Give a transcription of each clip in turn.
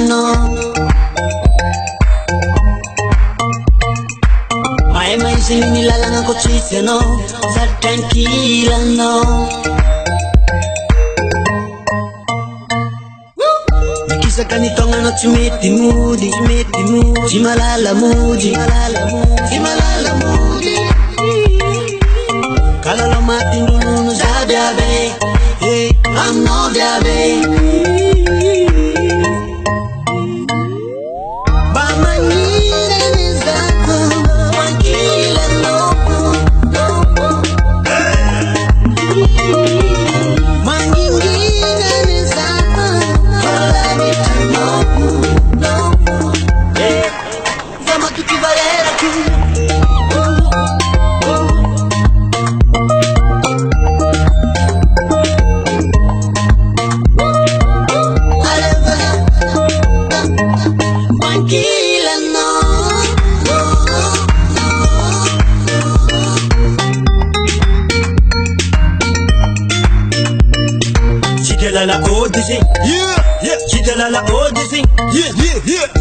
no. Mai maisha nilalanga kochisia no. Sa tranquila no. Nikisa kanitonga no chimeti moody. Chimalala moody. Kalala matindunu zabiabe. Hey, I'm no biabe. La odyssey, la odyssey,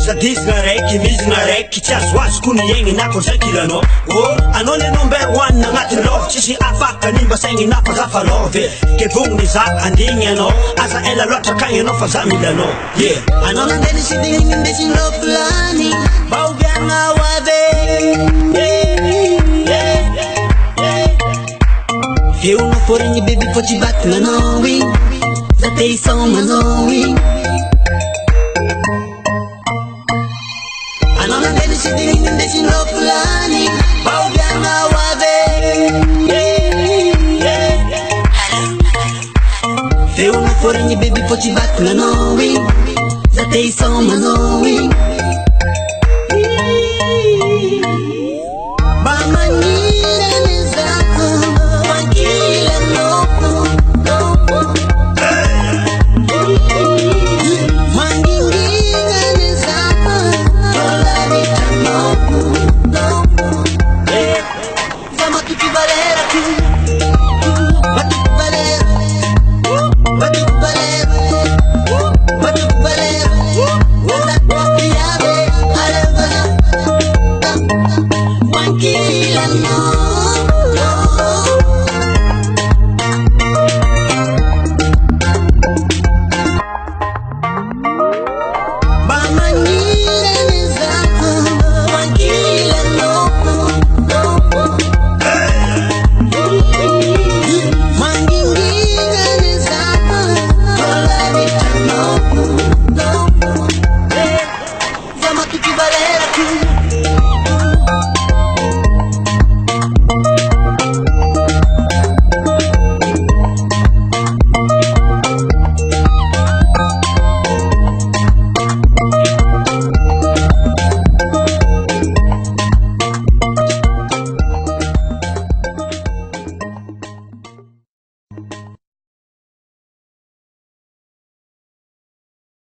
sadis nga raiky, misy nga raiky, tsy azo azo kony egny na ko zay kilanao. Oh, anao le number 1 agnaty love, tsisy afaka nimba saigny na fa za fa love. Ke vognony za andigny anao, aza ela loatra kagny anao fa za milanao. Anao nandely sy digny ndesy love lany, baoviagna hoave. Feonao fô regny baby fô tsy batagna anao igny. Za te isoma no igny. Anao nandely sy digny ndesy love lany, baoviagna hoave. Feonao fô regny baby fô tsy batagna anao igny. Za te isoma no igny.